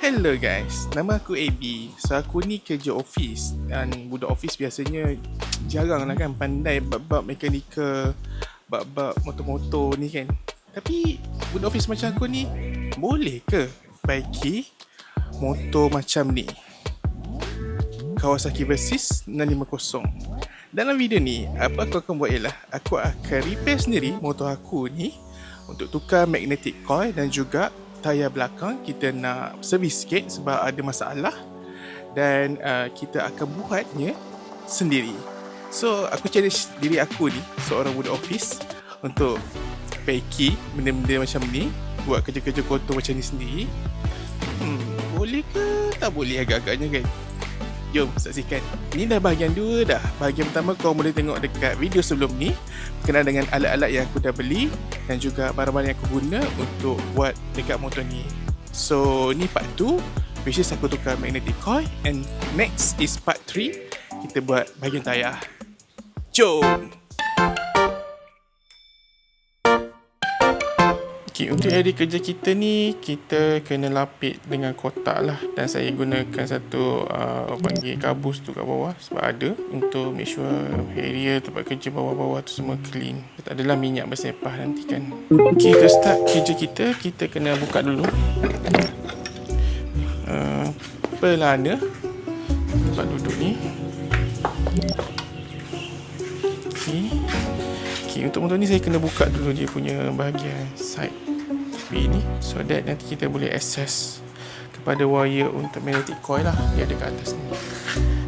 Hello guys, nama aku AB. So aku ni kerja office. Dan budak office biasanya jarang lah kan pandai bab-bab mekanikal, bab-bab motor-motor ni kan. Tapi budak office macam aku ni, boleh ke baiki motor macam ni? Kawasaki Versys 650. Dalam video ni, apa aku akan buat ialah aku akan repair sendiri motor aku ni untuk tukar magnetic coil dan juga tayar belakang. Kita nak servis sikit sebab ada masalah dan kita akan buatnya sendiri. So aku challenge diri aku ni, seorang budak office, untuk baiki benda-benda macam ni, buat kerja-kerja kotor macam ni sendiri. Boleh ke tak boleh agak-agaknya kan? Jom saksikan. Ini dah bahagian 2 dah. Bahagian pertama kau boleh tengok dekat video sebelum ni, berkenaan dengan alat-alat yang aku dah beli dan juga barang-barang yang aku guna untuk buat dekat motor ni. So ni part 2, which is aku tukar magnetic coil, and next is part 3, kita buat bahagian tayar. Jom. Okay, untuk area kerja kita ni, kita kena lapik dengan kotak lah. Dan saya gunakan satu panggil kabus tu kat bawah, sebab ada untuk make sure area tempat kerja bawah-bawah tu semua clean. Tak adalah minyak bersepah nanti kan. Okay, to start kerja kita kena buka dulu pelana tempat duduk ni. Okay, untuk motor ni saya kena buka dulu dia punya bahagian side B ni, so that nanti kita boleh access kepada wire untuk magnetic coil lah. Dia ada kat atas ni.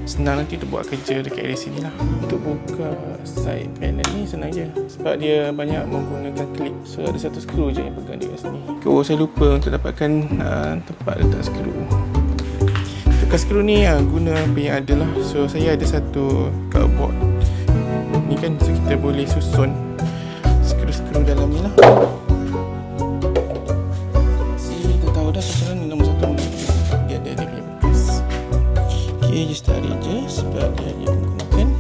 Senang nanti untuk buat kerja dekat area sini lah. Untuk buka side panel ni senang je, sebab dia banyak menggunakan clip. So ada satu skru je yang pegang dia kat sini. Oh, saya lupa untuk dapatkan tempat letak skru. Tukar skru ni guna apa yang ada lah. So saya ada satu cardboard ni kan, so kita boleh susun skru-skru dalam ni lah. Okay, just tarik je sebab dia menggunakan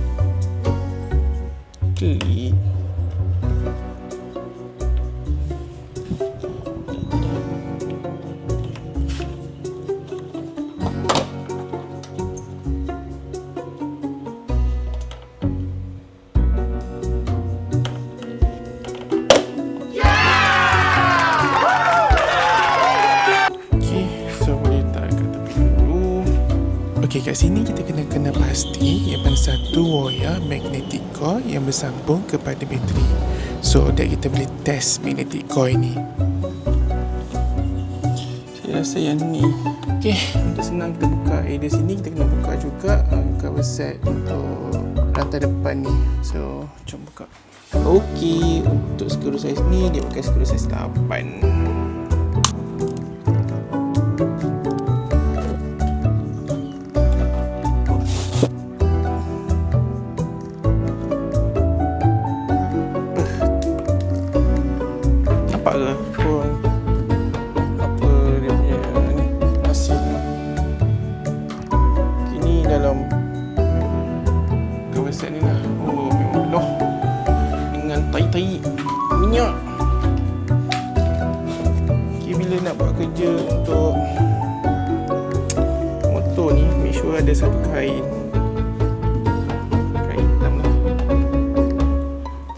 klip. Okay, kat sini kita kena pasti yang mana satu wire magnetic coil yang bersambung kepada bateri, so that kita boleh test magnetic coil ni. Saya rasa yang ni. Okay, untuk senang kita buka area sini, kita kena buka juga cover set untuk rantai depan ni. So jom buka. Okay, untuk skru saiz ni dia pakai skru saiz 8. Apa dia punya hasil ni dalam kawasan ni lah. Oh, memang penuh dengan tai-tai minyak. Okay, bila nak buat kerja untuk motor ni, make sure ada satu kain hitam lah.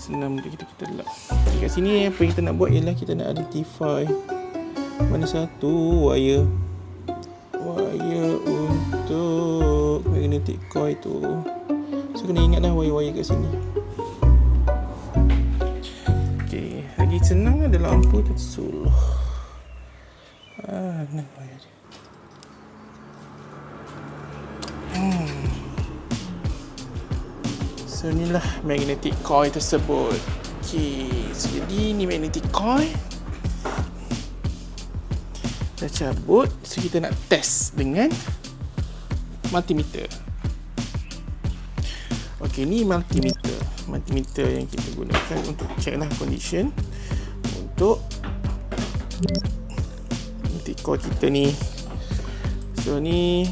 Senang untuk kita lap. Kat sini apa yang kita nak buat ialah kita nak identify mana satu wire untuk magnetic coil tu. So kena ingat dah wire-wire kat sini. Okay, lagi senang ada lampu tersuluh. Nak wire dia. So inilah magnetic coil tersebut. Okay, so jadi ni magnetic coil dah cabut. So kita nak test dengan multimeter. Okay, ni multimeter yang kita gunakan untuk check lah condition untuk magnetic coil kita ni. So ni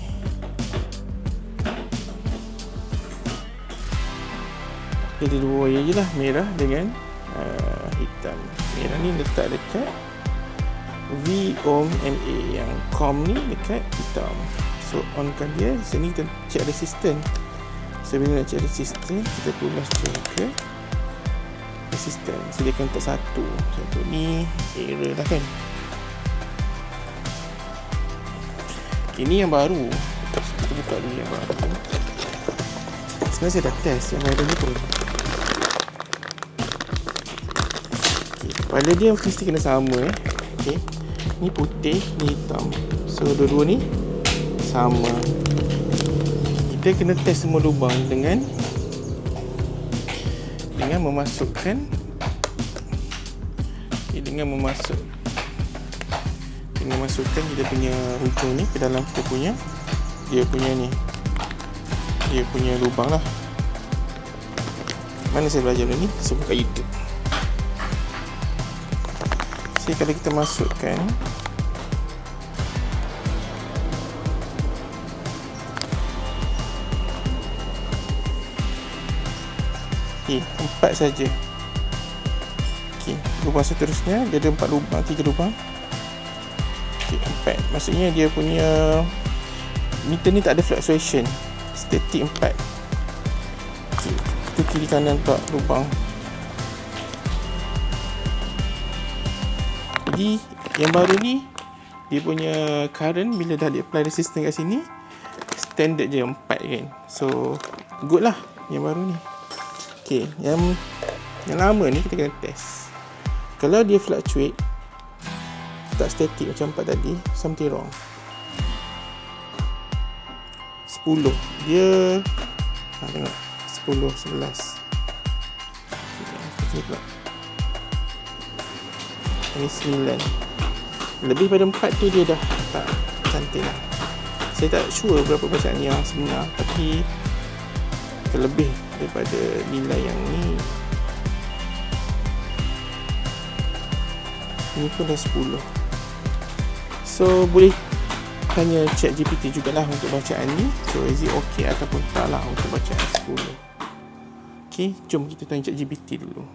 ada dua wire je lah, merah dengan hitam. Merah ni letak dekat VOMA yang COM ni dekat hitam. So onkan dia. Sini kita check resistance. So bila nak check resistance, kita tulis je ke resistance. So dia akan letak satu ni error dah kan. Ini yang baru. Kita buka dulu yang baru. Sebenarnya saya dah test yang baru ni pun. Kepala dia mesti kena sama Okay. Ni putih, ni hitam. So dua-dua ni sama. Kita kena test semua lubang dengan memasukkan kita punya hujung ni ke dalam dia punya lubang lah. Mana saya belajar ni? Saya buka YouTube. Jadi kalau kita masukkan empat saja. Lubang seterusnya dia ada 4 lubang, 3 lubang. 4. Maksudnya dia punya meter ni tak ada fluctuation. Static 4. Itu kiri kanan tak lubang. Jadi yang baru ni dia punya current bila dah di apply resistance kat sini standard je 4 kan. So good lah yang baru ni. Yang lama ni kita kena test. Kalau dia fluctuate tak static macam 4 tadi, something wrong. 10 dia tengok 10, 11. Ini pula. Ini 9. Lebih pada 4 tu dia dah tak cantik lah. Saya tak sure berapa bacaan yang sebenar, tapi terlebih daripada nilai yang ni. Ini pun dah 10. So boleh tanya ChatGPT jugalah untuk bacaan ni. So is it okay ataupun tak lah untuk bacaan 10. Jom kita tanya ChatGPT dulu.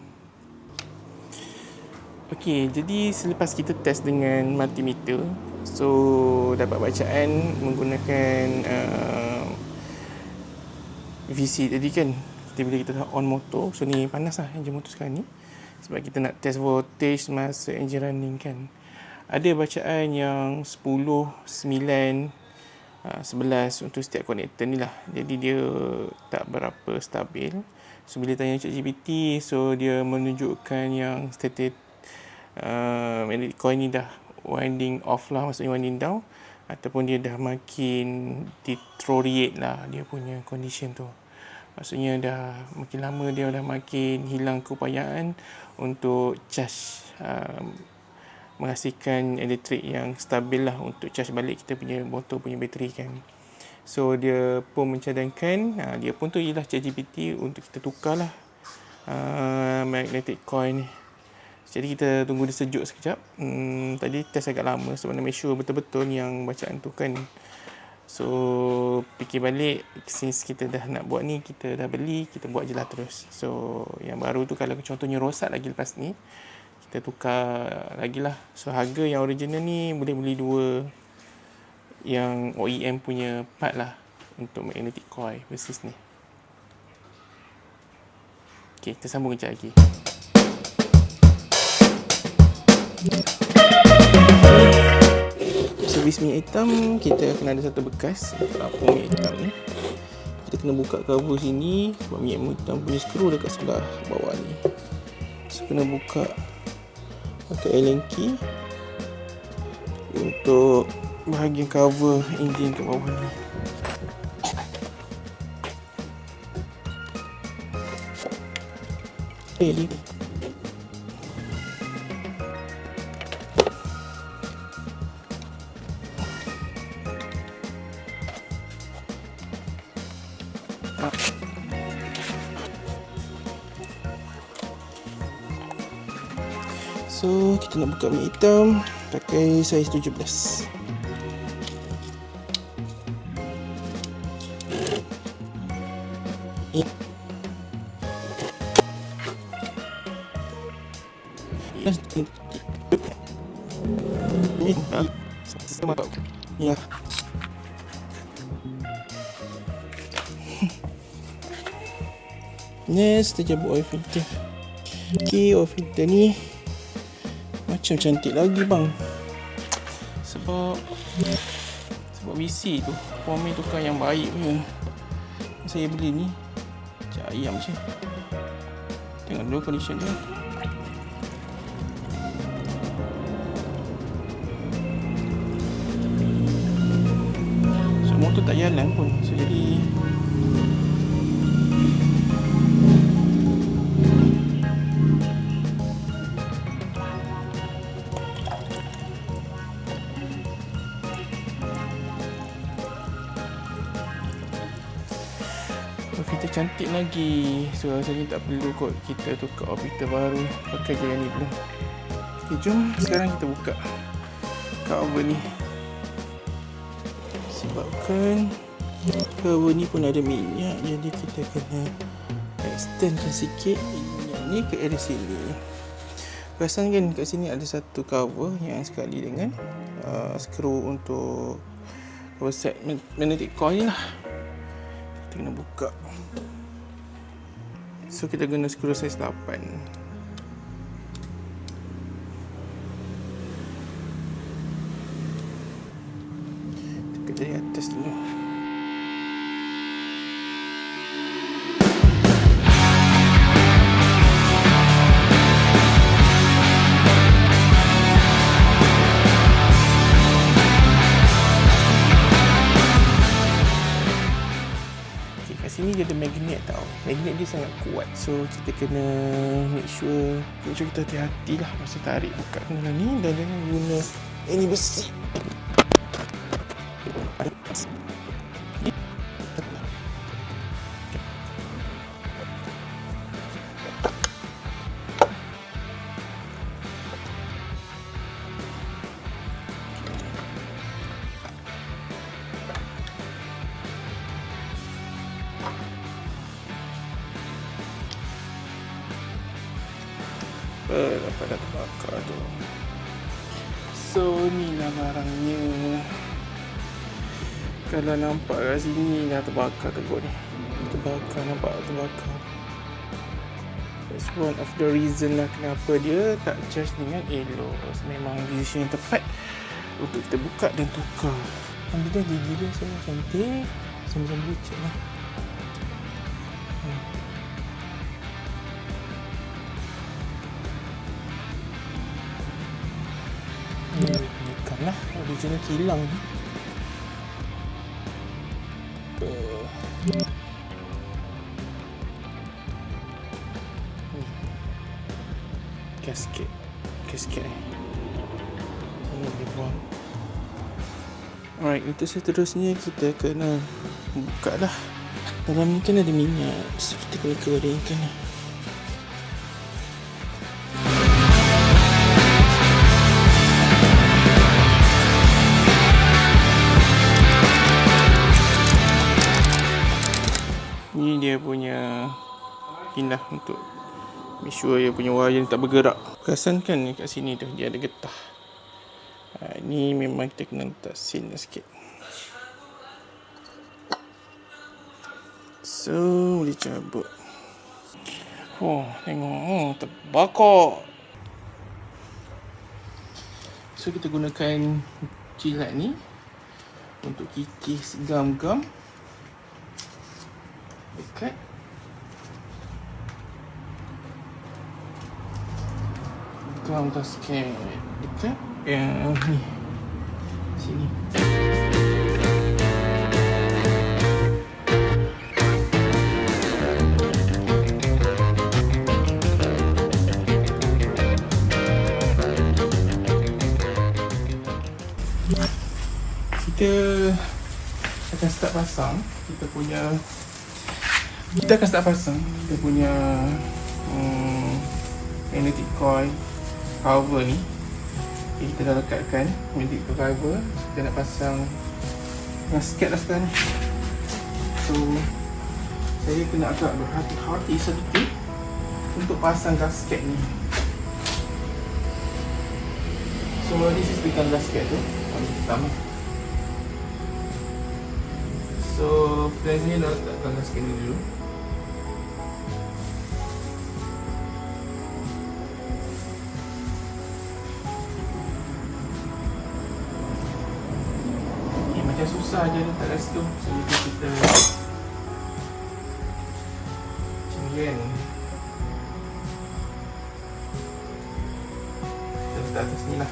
Jadi selepas kita test dengan multimeter, so dapat bacaan menggunakan VC tadi kan. Bila kita dah on motor, so ni panas lah enjin motor sekarang ni, sebab kita nak test voltage masa enjin running kan. Ada bacaan yang 10, 9, 11 untuk setiap konektor ni lah. Jadi dia tak berapa stabil. So bila tanya ChatGPT, so dia menunjukkan yang static magnetic coil ni dah winding off lah, maksudnya winding down, ataupun dia dah makin deteriorate lah dia punya condition tu. Maksudnya dah makin lama dia dah makin hilang keupayaan untuk charge, menghasilkan elektrik yang stabil lah untuk charge balik kita punya motor punya bateri kan. So dia pun mencadangkan, dia pun tu ialah ChatGPT untuk kita tukar lah magnetic coil ni. Jadi kita tunggu dia sejuk sekejap. Tadi test agak lama sebab nak make sure betul-betul yang bacaan tu kan. So fikir balik, since kita dah nak buat ni, kita dah beli, kita buat je lah terus. So yang baru tu kalau contohnya rosak lagi lepas ni, kita tukar lagi lah. So harga yang original ni boleh beli 2 yang OEM punya part lah untuk magnetic coil versus ni. Kita sambung kejap lagi. Servis minyak hitam, kita kena ada satu bekas untuk apa minyak hitam ni. Kita kena buka cover sini sebab minyak hitam punya skru dekat sebelah bawah ni. So kena buka pakai Allen key untuk bahagian cover enjin kat bawah ni. Ni so kita nak buka minyak hitam pakai saiz 17. Ya. Next, kita cabut oil filter. Okay, oil filter ni macam cantik lagi bang. Sebab WC tu Pomi tukar yang baik punya. Saya beli ni macam ayam je. Tengok dulu condition dia. So motor tak jalan pun. So jadi filter cantik lagi. So rasanya tak perlu kot kita tukar filter baru. Pakai je yang ni dulu. Okay, jom sekarang kita buka cover ni. Sebabkan cover ni pun ada minyak, jadi kita kena extendkan sikit minyak ni ke area sini. Perasan kan kat sini ada satu cover yang sekali dengan skru untuk cover set magnetic coil lah. Kita kena buka. So kita guna skru saiz 8. Tekan dari atas dulu. Sini dia ada magnet tau. Magnet dia sangat kuat. So kita kena make sure kita hati-hati lah masa tarik buka benda ni. Dan jangan guna ini besi. Dapat dah terbakar tu. So ni lah barangnya. Kalau nampak kat sini dah terbakar tegur ni. Terbakar, nampak terbakar. That's one of the reason lah kenapa dia tak charge dengan elok. Memang decision yang tepat untuk kita buka dan tukar. Ambil dah gigi dia sangat cantik. Sama-sama check lah. Bukanlah original kilang ni. Gasket ni. Ini dibuang. Alright, untuk seterusnya kita kena buka dah. Dalam ni kan ada minyak. So kita kena keringkan ni. Ni dia punya pindah untuk make sure dia punya wire tak bergerak. Perasan kan kat sini tu dia ada getah. Ni memang kita kena letak seal sikit. So boleh cabut. Oh tengok, terbakar. So kita gunakan jilat ni untuk kikis gam-gam dekat gam gasket dekat yang ni sini. Kita akan start pasang kita akan kita punya magnetic coil cover ni. Okay, kita dah lekatkan magnetic cover. Kita nak pasang gasket dah sekarang ni. So saya kena agak berhati-hati sedikit untuk pasang gasket ni. So this is the gasket tu, warna hitam. So plan ni nak letakkan gasket ni dulu. Okay, macam susah je letak kat situ. So kita macam ni kan. Kita letak atas ni lah.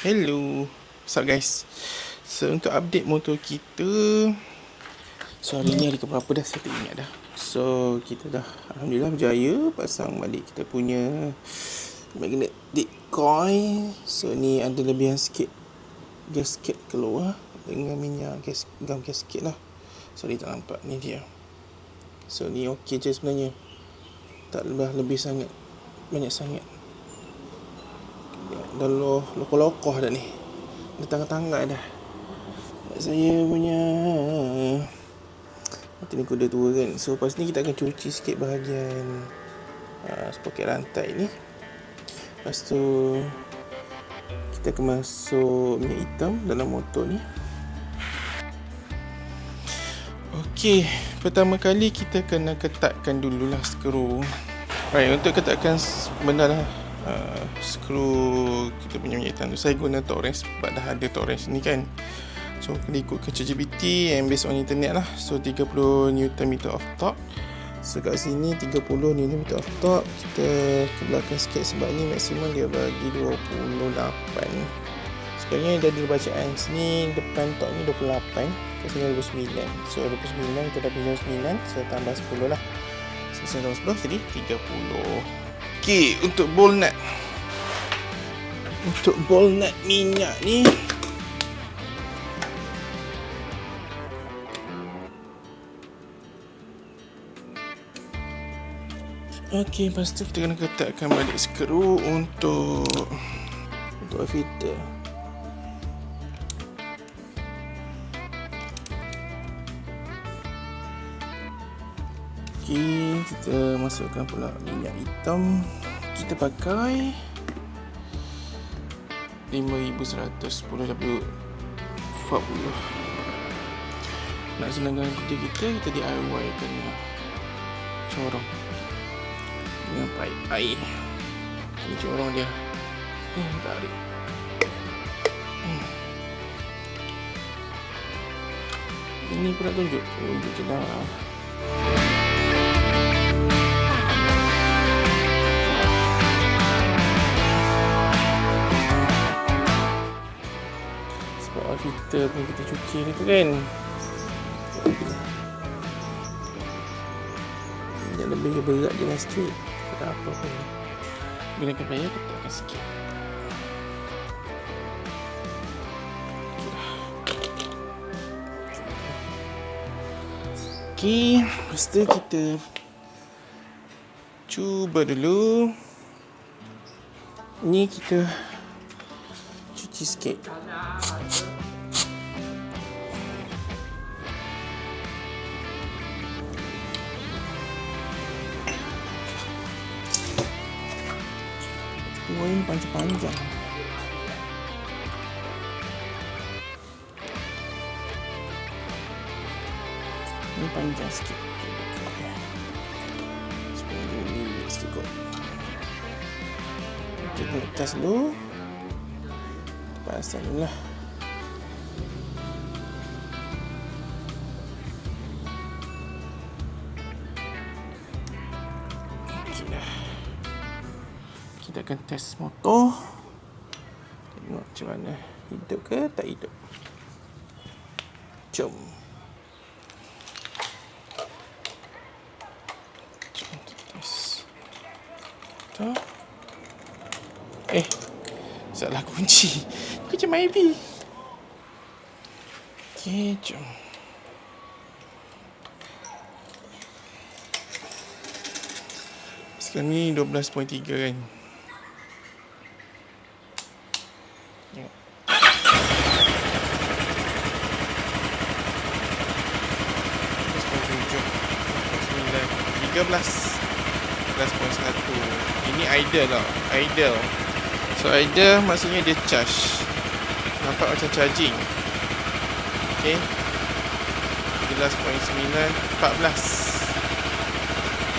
Hello, what's up guys? So untuk update motor kita, so hari ni hari keberapa dah saya tak ingat dah. So kita dah alhamdulillah berjaya pasang balik kita punya magnetic coil. So ni ada lebihan sikit gasket keluar dengan minyak gam gasket lah. So dia tak nampak, ni dia. So ni okey je sebenarnya, tak lebih sangat, banyak sangat. Dah lokoh-lokoh dah ni, dah tangga-tangga dah. Saya punya Kita ni kuda tua kan. So lepas ni kita akan cuci sikit bahagian sepoket rantai ni. Lepas tu kita akan masuk minyak hitam dalam motor ni. Okey, pertama kali kita kena ketatkan dululah skru. Right, untuk ketatkan benda lah skru kita punya minyak hitam tu, saya guna Torres sebab dah ada Torres ni kan. So kena ikutkan ChatGPT and based on internet lah. So 30 Nm of torque. So kat sini 30 Nm of torque. Kita ke belakang sikit sebab ni maksimum dia bagi 28. Sebenarnya dia ada bacaan sini, depan torque ni 28, kat sini 29. So 29 kita dah pinjam 9, so tambah 10 lah. So 9 tambah 10 jadi 30. Okey, untuk ball nut. Untuk ball nut minyak ni, okey, lepas tu kita kena ketatkan balik skru untuk filter. Okey, kita masukkan pula minyak hitam. Kita pakai 5110W 40. Nak senangkan kerja kita DIY kena corong dengan paip air. Ini corong dia. Tarik. Ini pun nak tunjuk je lah. Sebab filter pun kita cuci ni tu kan. Yang lebih berat je lah sikit. Tak apa pun. Gunakan plier, ketatkan sikit. Okey, lepas tu kita cuba dulu. Ni kita cuci sikit. Ini panjang-panjang. Ini panjang sikit. Supaya ini sikit kot. Kita lepas dulu. Pasang dulu lah. Okey dah. Kita akan test motor. Tengok macam mana. Hidup ke tak hidup. Jom. Jom test. Tu. Salah kunci. Kunci maybe. Okey, jom. Sekarang ni 12.3 kan. Tengok. 13.1. Ini idle tau. Idle. So idle maksudnya dia charge. Nampak macam charging. Okay. 13.9. 14.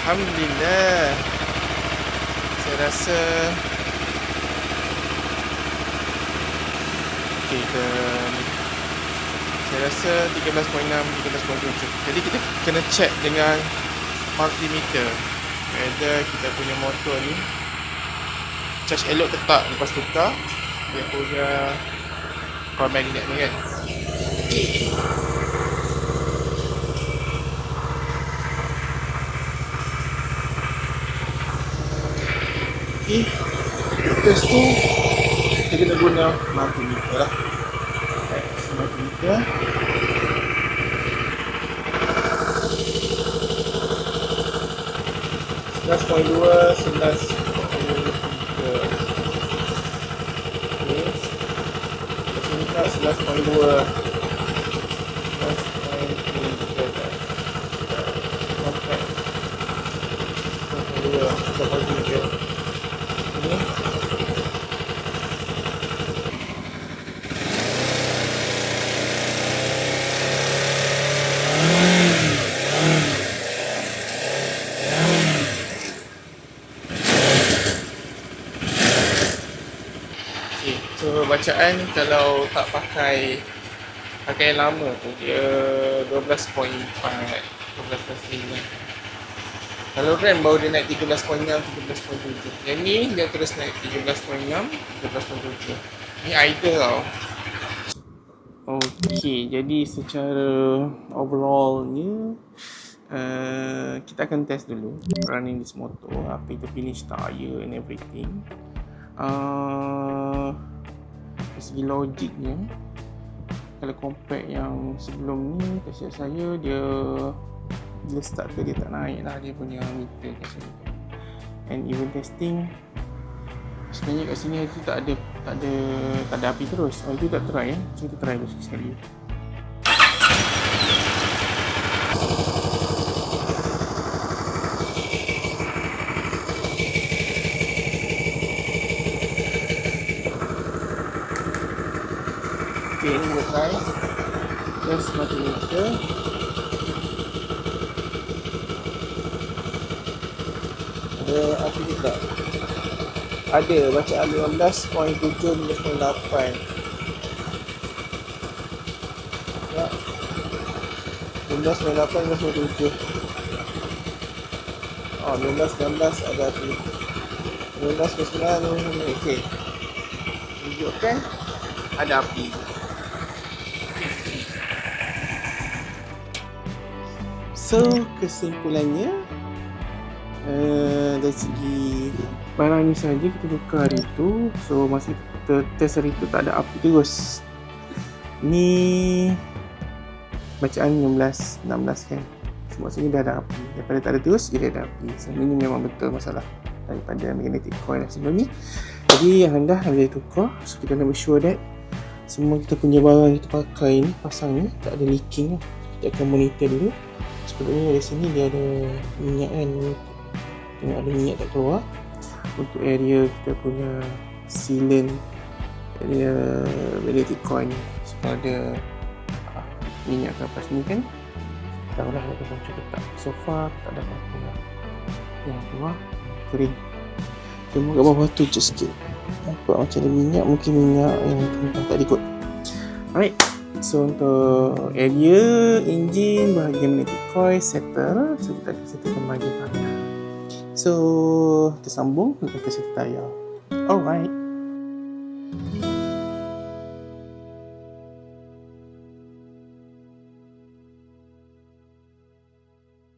Alhamdulillah. Saya rasa okay, saya rasa 13.6, 13.7. Jadi kita kena check dengan multimeter whether kita punya motor ni charge elok ke tak lepas tukar dia punya coil magnet ni kan. Okay, test tu kita kena guna multimeter lah. Multimeter. Sebelas poin dua, 11.3. Sini tak 11.2. 11.3. bacaan kalau tak pakai yang lama tu dia 12.4, 12.5. Kalau RAM baru dia naik 13.6, 13.7. Yang ni dia terus naik 13.6, 13.7. Ni idle tau. Okey, jadi secara overallnya kita akan test dulu running this motor after kita finish tire and everything. Dari segi logiknya, kalau compare yang sebelum ni, kasih saya dia bila start tu dia tak naik lah dia punya meter kat sini. And even testing, sebenarnya kat sini tu tak ada api terus. Itu tak try so kita try dulu sekali. Okay, ini kita try. Just mati meter. Ada api juga. Ada bacaan 15.7, 15.8. Ya. 15.8, 15.7. 15.19 ada api. 15.9 okey. Tunjukkan ada api. So, kesimpulannya dari segi barang ni saja kita tukar hari tu. So, masa kita test hari tu tak ada api terus. Ni bacaan 16 kan. So, maksudnya dah ada api. Daripada tak ada terus, dia ada api. So, ini memang betul masalah daripada magnetic coil sebelum ni. Jadi, yang rendah ada tukar. So, kita nak be sure that semua kita punya barang yang kita pakai ni, pasang ni, tak ada leaking. Kita akan monitor dulu. Sebelumnya dari sini dia ada minyak kan. Tengok ada minyak tak keluar. Untuk area kita punya sealant, area magnetic coil ni. So kalau ada minyak kat atas ni kan, tahulah ada bocor ke tak. So far tak ada apa-apa lah. Yang keluar kering. Tengok kat bawah tu je sikit. Nampak macam ada minyak, mungkin minyak yang tak ikut. Alright. So untuk area, engine, bahagian magnetic coil settle. So kita akan settlekan bahagian tayar. So tersambung, kita akan settle tayar. Alright.